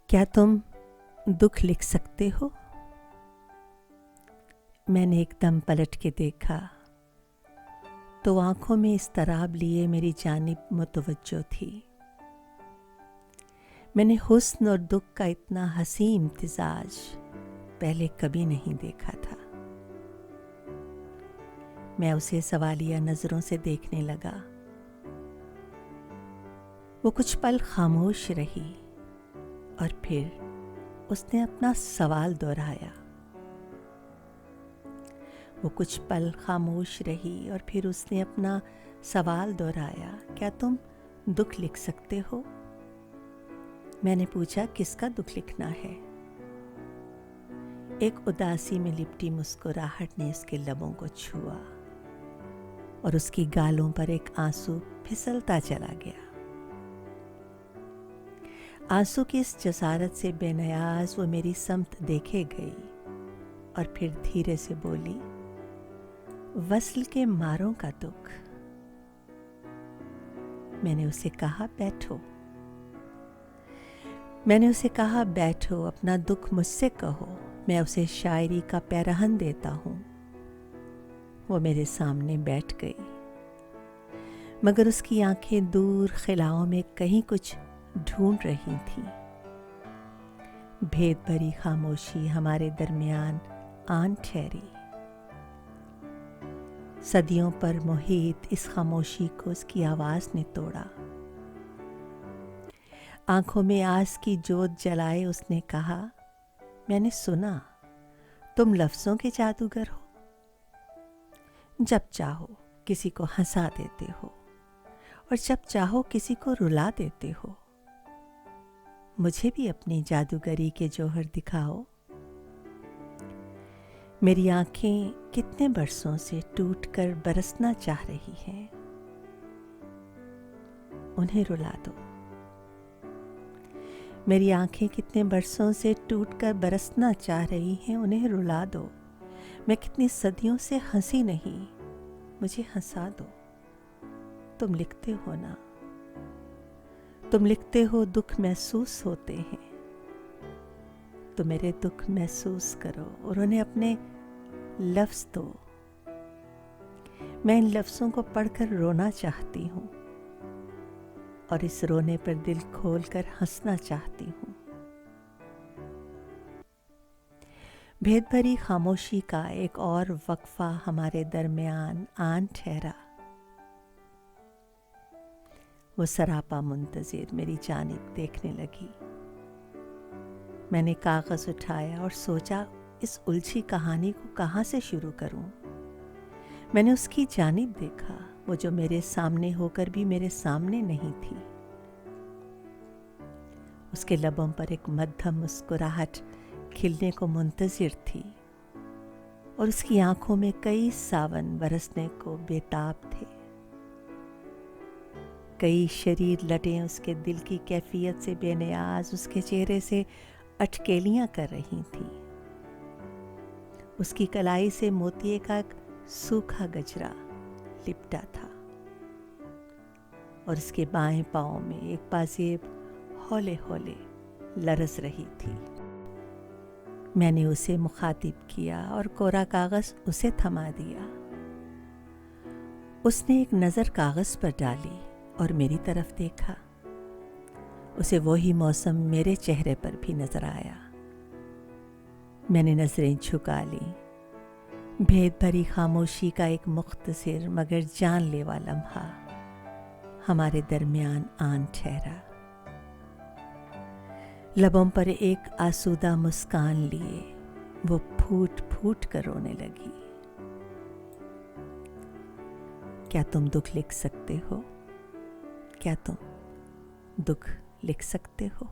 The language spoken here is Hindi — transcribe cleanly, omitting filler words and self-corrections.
क्या तुम दुख लिख सकते हो? मैंने एकदम पलट के देखा तो आंखों में इस तराब लिए मेरी जानिब मुतवज्जो थी। मैंने हुस्न और दुख का इतना हसी इम्तिजाज पहले कभी नहीं देखा था। मैं उसे सवालिया नजरों से देखने लगा। वो कुछ पल खामोश रही और फिर उसने अपना सवाल दोहराया। वो कुछ पल खामोश रही और फिर उसने अपना सवाल दोहराया, क्या तुम दुख लिख सकते हो? मैंने पूछा, किसका दुख लिखना है? एक उदासी में लिपटी मुस्कुराहट ने उसके लबों को छुआ और उसकी गालों पर एक आंसू फिसलता चला गया। आंसू की इस जसारत से बेनियाज वो मेरी समत देखे गई और फिर धीरे से बोली, वस्ल के मारों का दुख। मैंने उसे कहा, बैठो। मैंने उसे कहा, बैठो, अपना दुख मुझसे कहो, मैं उसे शायरी का पैरहन देता हूं। वो मेरे सामने बैठ गई, मगर उसकी आंखें दूर खिलाओं में कहीं कुछ ढूंढ रही थीं। भेद भरी खामोशी हमारे दरमियान आन ठहरी। सदियों पर मोहित इस खामोशी को उसकी आवाज ने तोड़ा। आंखों में आस की जोत जलाए उसने कहा, मैंने सुना तुम लफ्जों के जादूगर हो। जब चाहो किसी को हंसा देते हो और जब चाहो किसी को रुला देते हो। मुझे भी अपनी जादूगरी के जौहर दिखाओ। मेरी आंखें कितने बरसों से टूटकर बरसना चाह रही हैं, उन्हें रुला दो। मेरी आंखें कितने बरसों से टूटकर बरसना चाह रही हैं, उन्हें रुला दो। मैं कितनी सदियों से हंसी नहीं, मुझे हंसा दो। तुम लिखते हो ना, तुम लिखते हो दुख महसूस होते हैं, तो मेरे दुख महसूस करो और उन्हें अपने लफ्ज दो। मैं इन लफ्जों को पढ़कर रोना चाहती हूँ और इस रोने पर दिल खोलकर हंसना चाहती हूँ। भेद भरी खामोशी का एक और वक्फा हमारे दरमियान आन ठहरा। वो सरापा मुंतजिर मेरी जानिब देखने लगी। मैंने कागज उठाया और सोचा, इस उलझी कहानी को कहाँ से शुरू करूं। मैंने उसकी जानिब देखा, वो जो मेरे सामने होकर भी मेरे सामने नहीं थी। उसके लबों पर एक मध्यम मुस्कुराहट खिलने को मुंतजिर थी और उसकी आंखों में कई सावन बरसने को बेताब थे। कई शरीर लटें उसके दिल की कैफियत से बेनियाज उसके चेहरे से अटकेलियां कर रही थीं। उसकी कलाई से मोतिये का सूखा गजरा लिपटा था और उसके बाएं पांव में एक पाजेब हौले हौले लरज रही थी। मैंने उसे मुखातिब किया और कोरा कागज उसे थमा दिया। उसने एक नज़र कागज पर डाली और मेरी तरफ देखा। उसे वही मौसम मेरे चेहरे पर भी नजर आया। मैंने नजरें झुका ली। भेद भरी खामोशी का एक मुख्तसिर मगर जानलेवा लम्हा हमारे दरमियान आन ठहरा। लबों पर एक आसूदा मुस्कान लिए वो फूट फूट कर रोने लगी। क्या तुम दुख लिख सकते हो? क्या तुम दुख लिख सकते हो?